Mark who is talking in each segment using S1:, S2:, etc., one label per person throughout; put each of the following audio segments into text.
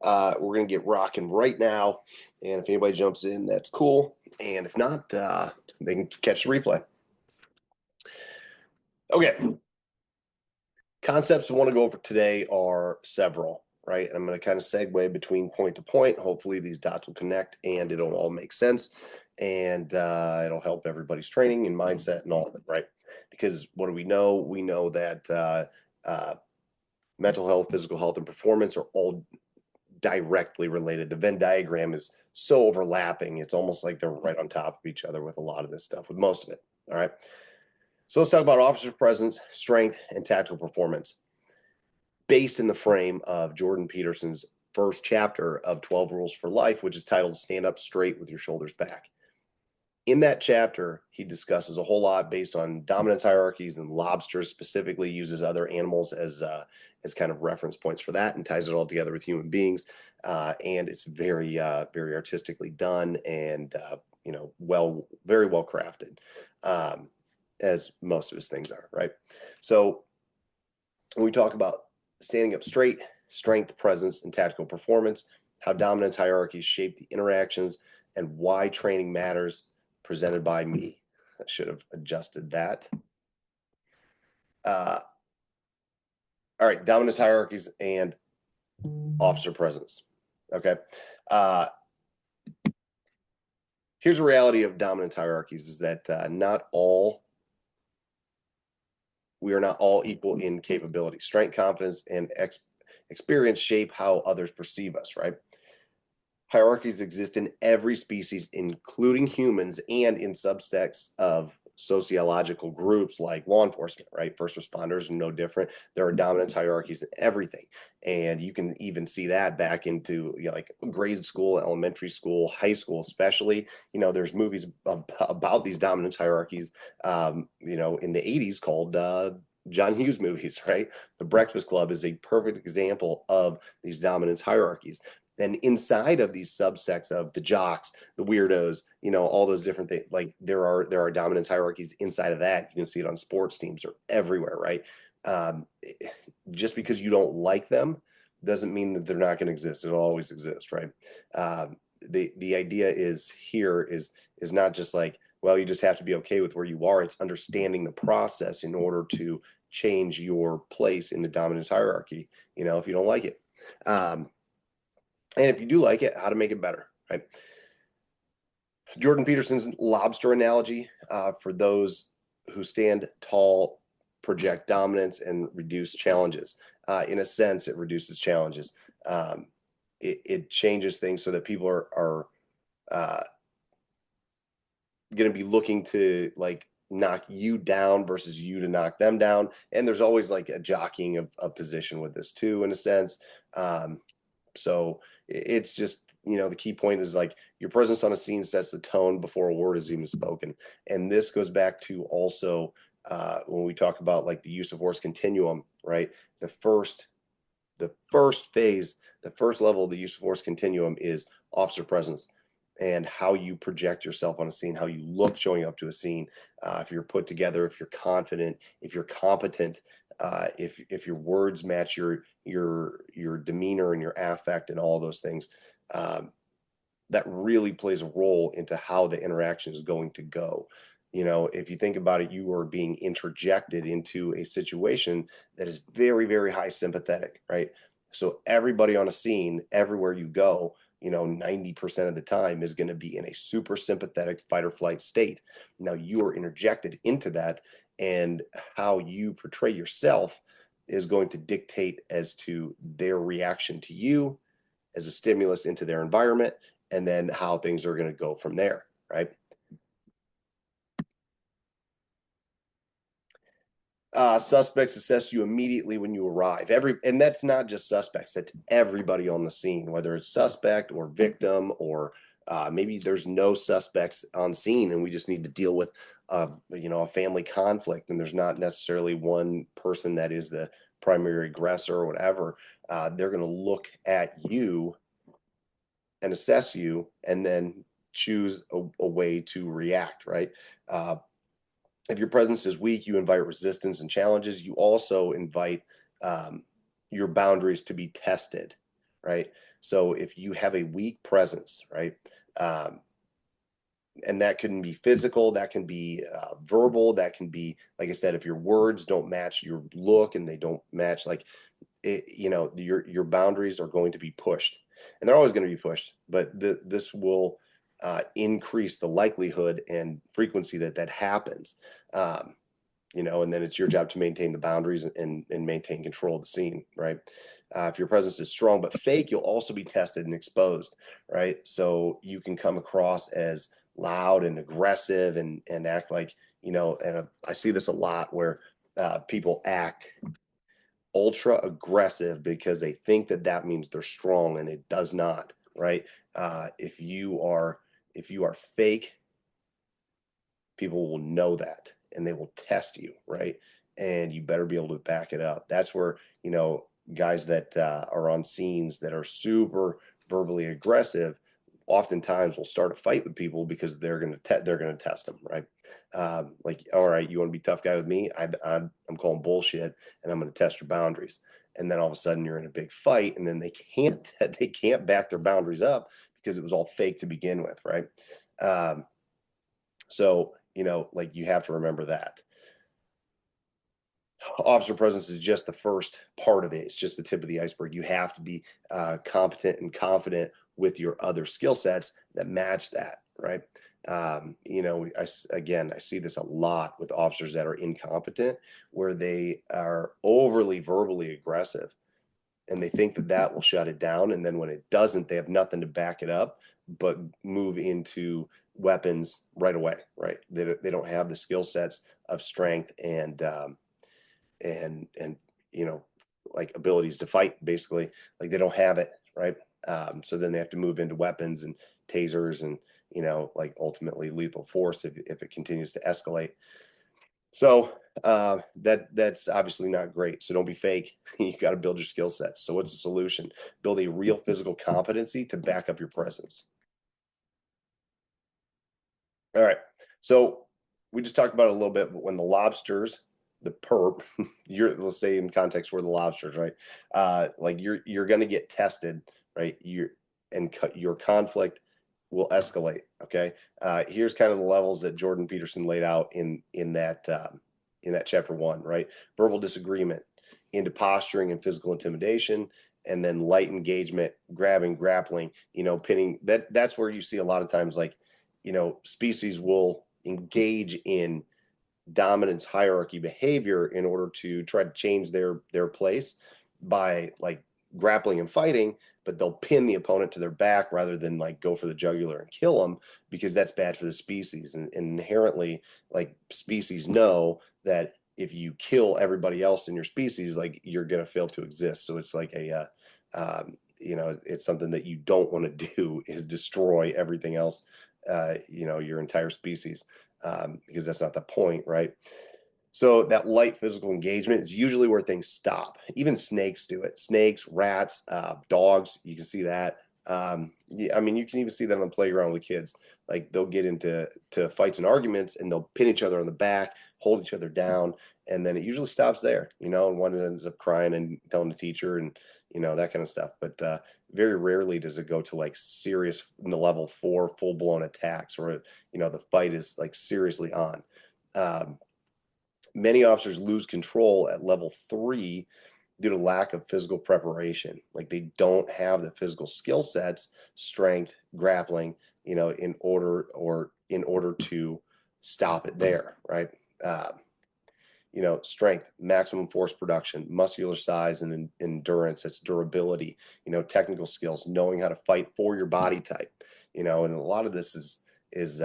S1: We're going to get rocking right now. And if anybody jumps in, that's cool. And if not, they can catch the replay. Okay. Concepts I want to go over today are several, right? And I'm going to kind of segue between point to point. Hopefully these dots will connect and it'll all make sense. And it'll help everybody's training and mindset and all of it, right? Because what do we know? We know that mental health, physical health, and performance are all directly related. The Venn diagram is so overlapping. It's almost like they're right on top of each other with a lot of this stuff, with most of it. All right. So let's talk about officer presence, strength, and tactical performance based in the frame of Jordan Peterson's first chapter of 12 Rules for Life, which is titled Stand Up Straight with Your Shoulders Back. In that chapter, he discusses a whole lot based on dominance hierarchies, and lobsters specifically uses other animals as kind of reference points for that, and ties it all together with human beings. And it's very artistically done, and very well crafted, as most of his things are, right? So when we talk about standing up straight, strength, presence, and tactical performance, how dominance hierarchies shape the interactions, and why training matters, presented by me. I should have adjusted that. All right, dominance hierarchies and officer presence. Okay. Here's the reality of dominance hierarchies is that we are not all equal in capability. Strength, confidence, and experience shape how others perceive us, right? Hierarchies exist in every species, including humans, and in subsects of sociological groups like law enforcement, right? First responders are no different. There are dominance hierarchies in everything. And you can even see that back into like grade school, elementary school, high school, especially. There's movies about these dominance hierarchies, in the 80s called John Hughes movies, right? The Breakfast Club is a perfect example of these dominance hierarchies. And inside of these subsects of the jocks, the weirdos, all those different things, like there are dominance hierarchies inside of that. You can see it on sports teams or everywhere, right? Just because you don't like them doesn't mean that they're not going to exist. It'll always exist, right? The idea is not just like, well, you just have to be okay with where you are. It's understanding the process in order to change your place in the dominance hierarchy, if you don't like it. And if you do like it, how to make it better, right? Jordan Peterson's lobster analogy, for those who stand tall, project dominance, and reduce challenges. In a sense, it reduces challenges. It changes things so that people are going to be looking to like knock you down versus you to knock them down. And there's always like a jockeying of position with this too, in a sense. So it's just, the key point is like your presence on a scene sets the tone before a word is even spoken. And this goes back to also when we talk about like the use of force continuum, right? The first phase, the first level of the use of force continuum is officer presence and how you project yourself on a scene, how you look showing up to a scene. If you're put together, if you're confident, if you're competent, if your words match your demeanor and your affect and all those things, that really plays a role into how the interaction is going to go. If you think about it, you are being interjected into a situation that is very, very high sympathetic, right? So everybody on a scene, everywhere you go, 90% of the time is going to be in a super sympathetic fight or flight state. Now you are interjected into that, and how you portray yourself is going to dictate as to their reaction to you as a stimulus into their environment, and then how things are going to go from there, right? Suspects assess you immediately when you arrive. And that's not just suspects, that's everybody on the scene, whether it's suspect or victim, or maybe there's no suspects on scene and we just need to deal with a family conflict, and there's not necessarily one person that is the primary aggressor or whatever. They're going to look at you and assess you and then choose a way to react, right? If your presence is weak, you invite resistance and challenges. You also invite your boundaries to be tested, right? So if you have a weak presence, right, and that can be physical, that can be verbal, that can be, like I said, if your words don't match your look and they don't match, like your boundaries are going to be pushed, and they're always going to be pushed. But this will increase the likelihood and frequency that happens. Um, and then it's your job to maintain the boundaries and maintain control of the scene, right? If your presence is strong but fake, you'll also be tested and exposed, right? So you can come across as loud and aggressive and act like, and I see this a lot where people act ultra aggressive because they think that means they're strong, and it does not, right? If you are fake, people will know that, and they will test you, right? And you better be able to back it up. That's where, guys that are on scenes that are super verbally aggressive oftentimes will start a fight with people because they're going to test them, right? Like, all right, you want to be tough guy with me? I'm calling bullshit, and I'm going to test your boundaries. And then all of a sudden you're in a big fight, and then they can't back their boundaries up because it was all fake to begin with, right? So, like, you have to remember that. Officer presence is just the first part of it. It's just the tip of the iceberg. You have to be competent and confident with your other skill sets that match that, right? I see this a lot with officers that are incompetent, where they are overly verbally aggressive, and they think that will shut it down. And then when it doesn't, they have nothing to back it up, but move into weapons right away, right? They don't have the skill sets of strength and like abilities to fight, basically. Like, they don't have it, right? So then they have to move into weapons and tasers and like ultimately lethal force if it continues to escalate. So that's obviously not great. So don't be fake. You got to build your skill sets. So what's the solution? Build a real physical competency to back up your presence. All right. So we just talked about it a little bit, but when the lobsters, the perp, let's say in context where the lobsters, right? Like, you're going to get tested, right? Your conflict will escalate. Okay. Here's kind of the levels that Jordan Peterson laid out in that chapter 1, right? Verbal disagreement into posturing and physical intimidation, and then light engagement, grabbing, grappling, pinning. That's where you see a lot of times, like, species will engage in dominance hierarchy behavior in order to try to change their place by, like, grappling and fighting, but they'll pin the opponent to their back rather than, like, go for the jugular and kill them, because that's bad for the species. And inherently, like, species know that if you kill everybody else in your species, like, you're going to fail to exist. So it's like it's something that you don't want to do, is destroy everything else, your entire species, because that's not the point, right? So that light physical engagement is usually where things stop. Even snakes do it. Snakes, rats, dogs, you can see that. Yeah, I mean, you can even see that on the playground with kids. Like, they'll get into fights and arguments, and they'll pin each other on the back, hold each other down, and then it usually stops there, and one ends up crying and telling the teacher, and that kind of stuff. But very rarely does it go to, like, serious level 4 full-blown attacks, or the fight is, like, seriously on. Many officers lose control at level 3 due to lack of physical preparation. Like, they don't have the physical skill sets, strength, grappling, in order to stop it there, right? Strength, maximum force production, muscular size and endurance, that's durability, technical skills, knowing how to fight for your body type, and a lot of this is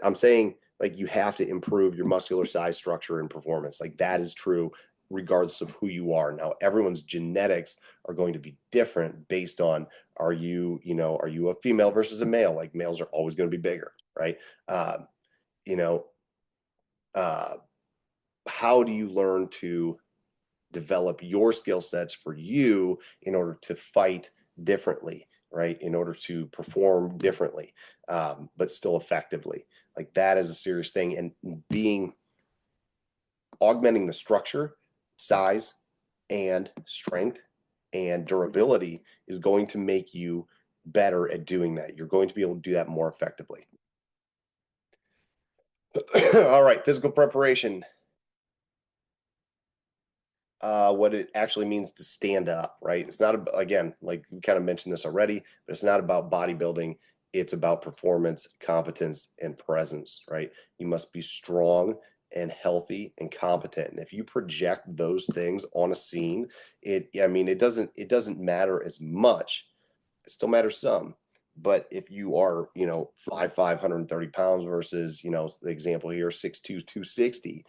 S1: I'm saying, like, you have to improve your muscular size, structure, and performance. Like, that is true regardless of who you are. Now, everyone's genetics are going to be different based on, are you a female versus a male? Like, males are always going to be bigger, right? You know, uh, how do you learn to develop your skill sets for you in order to fight differently, right? In order to perform differently, but still effectively. Like, that is a serious thing. And augmenting the structure, size, and strength, and durability is going to make you better at doing that. You're going to be able to do that more effectively. All right, physical preparation. What it actually means to stand up, right? It's not about, again, like we kind of mentioned this already, but it's not about bodybuilding. It's about performance, competence, and presence, right? You must be strong and healthy and competent. And if you project those things on a scene, I mean, it doesn't matter as much. It still matters some. But if you are, 5'5", 130 pounds versus, the example here, 6'2", 260,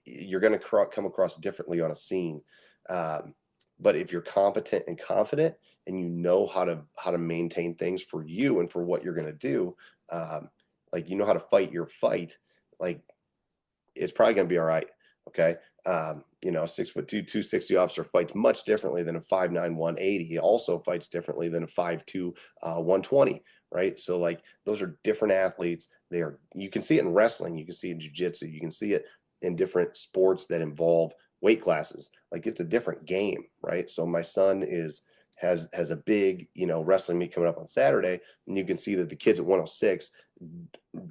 S1: you're going to come across differently on a scene. Um, but if you're competent and confident, and you know how to maintain things for you and for what you're going to do, like you know how to fight your fight, like it's probably going to be all right. Okay. 6'2", 260 officer fights much differently than a 5'9", 180. He also fights differently than a 5'2", 120. Right. So like those are different athletes. You can see it in wrestling. You can see it in jiu-jitsu. You can see it in different sports that involve weight classes. Like it's a different game. Right. So my son has a big, wrestling meet coming up on Saturday, and you can see that the kids at 106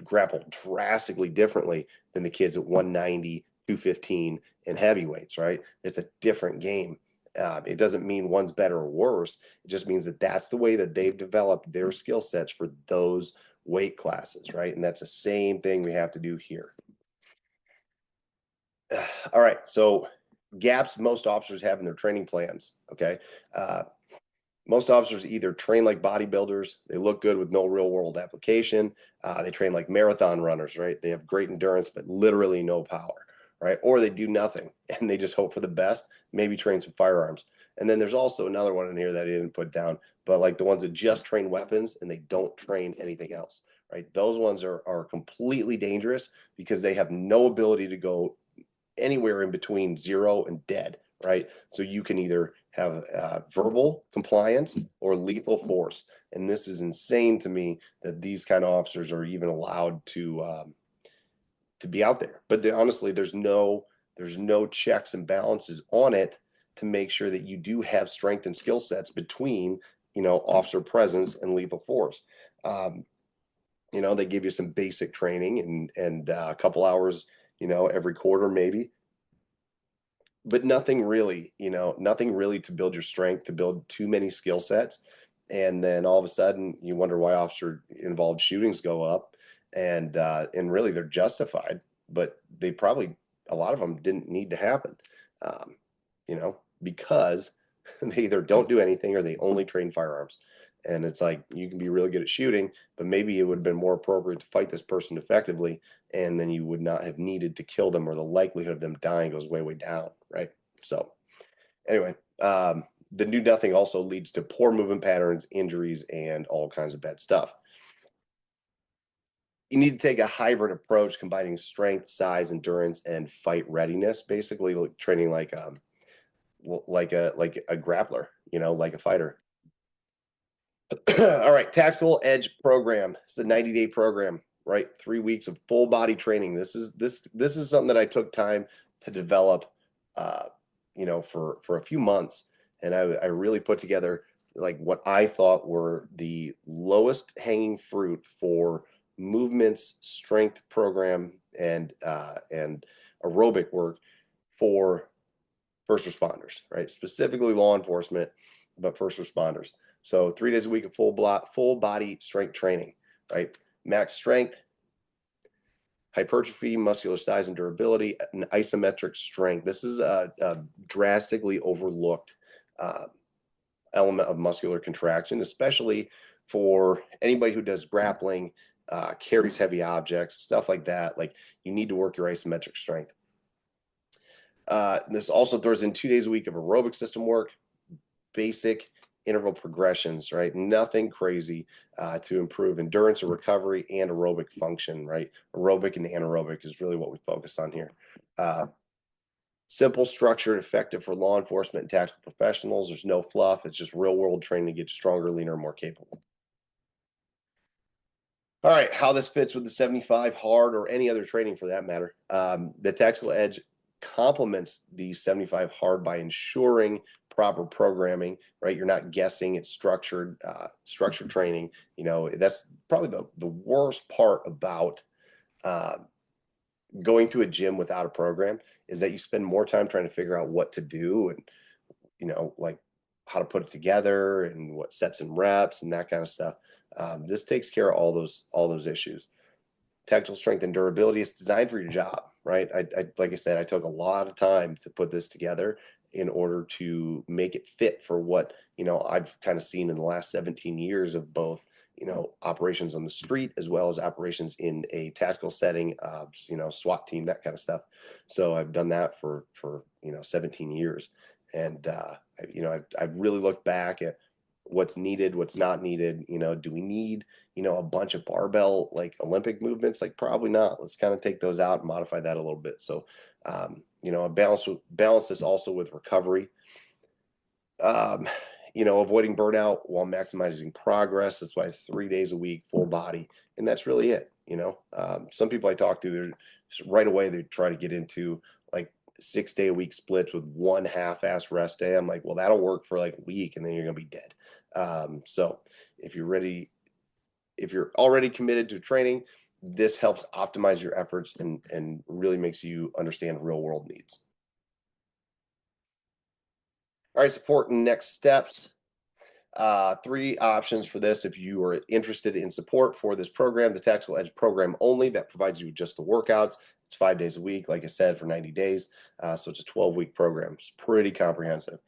S1: grapple drastically differently than the kids at 190, 215 and heavyweights, right? It's a different game. It doesn't mean one's better or worse. It just means that that's the way that they've developed their skill sets for those weight classes, right? And that's the same thing we have to do here. All right, so gaps most officers have in their training plans, okay? Most officers either train like bodybuilders, they look good with no real world application. They train like marathon runners, right? They have great endurance, but literally no power, right? Or they do nothing and they just hope for the best, maybe train some firearms. And then there's also another one in here that I didn't put down, but like the ones that just train weapons and they don't train anything else, right? Those ones are completely dangerous because they have no ability to go anywhere in between 0 and dead, right? So you can either have verbal compliance or lethal force. And this is insane to me that these kind of officers are even allowed to be out there. But honestly, there's no checks and balances on it to make sure that you do have strength and skill sets between, officer presence and lethal force. They give you some basic training and a couple hours, every quarter maybe, but nothing really, nothing really to build your strength, to build too many skill sets. And then all of a sudden you wonder why officer involved shootings go up, and really they're justified, but they probably, a lot of them didn't need to happen, um, because they either don't do anything or they only train firearms. And it's like, you can be really good at shooting, but maybe it would have been more appropriate to fight this person effectively, and then you would not have needed to kill them, or the likelihood of them dying goes way, way down, right? So anyway, the do nothing also leads to poor movement patterns, injuries, and all kinds of bad stuff. You need to take a hybrid approach combining strength, size, endurance, and fight readiness. Basically, like training like like a grappler, like a fighter. All right, Tactical Edge program. It's a 90-day program, right? 3 weeks of full body training. This is something that I took time to develop, for a few months, and I really put together like what I thought were the lowest hanging fruit for movements, strength program, and aerobic work for first responders, right? Specifically law enforcement, but first responders. So 3 days a week of full body strength training, right? Max strength, hypertrophy, muscular size and durability, and isometric strength. This is a drastically overlooked element of muscular contraction, especially for anybody who does grappling, carries heavy objects, stuff like that. Like, you need to work your isometric strength. This also throws in 2 days a week of aerobic system work, basic interval progressions, right? Nothing crazy, to improve endurance or recovery and aerobic function, right? Aerobic and anaerobic is really what we focus on here. Simple, structured, effective for law enforcement and tactical professionals. There's no fluff. It's just real world training to get you stronger, leaner, more capable. All right, how this fits with the 75 hard or any other training for that matter. The Tactical Edge complements the 75 hard by ensuring proper programming, right? You're not guessing. It's structured training. That's probably the worst part about uh, going to a gym without a program is that you spend more time trying to figure out what to do and like how to put it together and what sets and reps and that kind of stuff. This takes care of all those issues. Tactical strength and durability is designed for your job, right? Like I said, I took a lot of time to put this together in order to make it fit for what I've kind of seen in the last 17 years of both operations on the street as well as operations in a tactical setting, SWAT team, that kind of stuff. So I've done that for 17 years, and I've really looked back at what's needed, what's not needed. Do we need a bunch of barbell like Olympic movements? Like probably not. Let's kind of take those out and modify that a little bit. So I balance this also with recovery. Um, avoiding burnout while maximizing progress. That's why 3 days a week, full body, and that's really it. Some people I talk to, they're right away they try to get into like 6 day a week splits with one half-ass rest day. I'm like, well, that'll work for like a week, and then you're gonna be dead. So if you're already committed to training, this helps optimize your efforts and really makes you understand real world needs. All right, support and next steps. Three options for this if you are interested in support for this program: the Tactical Edge program only, that provides you with just the workouts. It's 5 days a week, like I said, for 90 days. So it's a 12-week program. It's pretty comprehensive.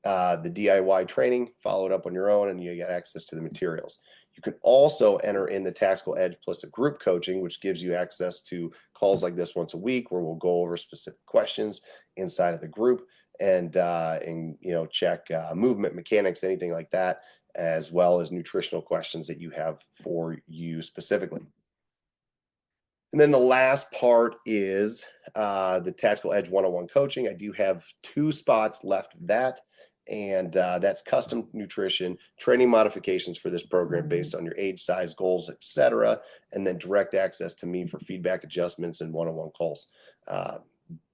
S1: The DIY training, follow it up on your own, and you get access to the materials. You can also enter in the Tactical Edge plus a group coaching, which gives you access to calls like this once a week, where we'll go over specific questions inside of the group and check movement mechanics, anything like that, as well as nutritional questions that you have for you specifically. And then the last part is the Tactical Edge one-on-one coaching. I do have 2 spots left of that, and that's custom nutrition, training modifications for this program based on your age, size, goals, etc., and then direct access to me for feedback, adjustments, and one-on-one calls.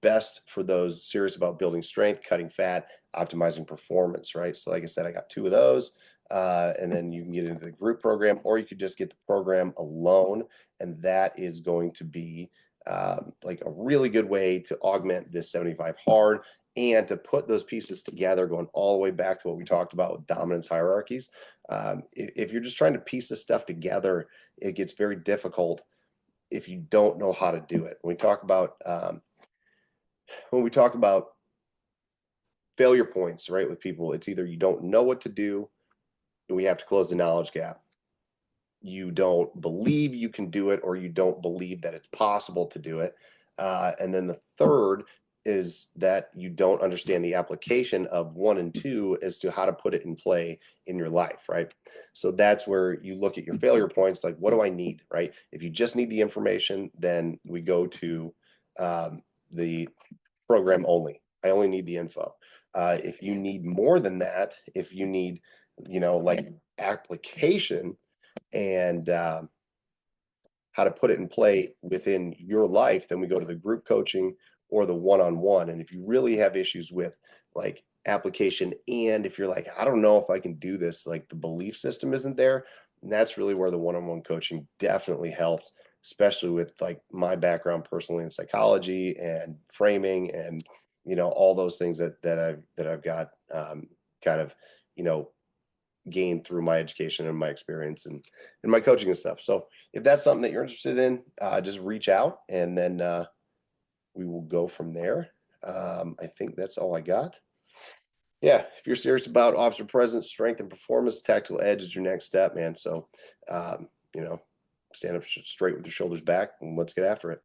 S1: Best for those serious about building strength, cutting fat, optimizing performance, right? So like I said, I got 2 of those. And then you can get into the group program, or you could just get the program alone, and that is going to be like a really good way to augment this 75 hard and to put those pieces together, going all the way back to what we talked about with dominance hierarchies. If you're just trying to piece this stuff together, it gets very difficult if you don't know how to do it. When we talk about failure points, right, with people, it's either you don't know what to do and we have to close the knowledge gap. You don't believe you can do it, or you don't believe that it's possible to do it. And then the third is that you don't understand the application of 1 and 2 as to how to put it in play in your life, right? So that's where you look at your failure points, like, what do I need, right? If you just need the information, then we go to the program only. I only need the info. If you need more than that, if you need, like application and how to put it in play within your life, then we go to the group coaching or the one-on-one. And if you really have issues with like application, and if you're like, I don't know if I can do this, like the belief system isn't there, and that's really where the one-on-one coaching definitely helps, especially with like my background personally in psychology and framing and all those things that I've got kind of gained through my education and my experience and my coaching and stuff. So if that's something that you're interested in, just reach out, and then we will go from there. I think that's all I got. Yeah, if you're serious about officer presence, strength, and performance, Tactical Edge is your next step, man. So, stand up straight with your shoulders back, and let's get after it.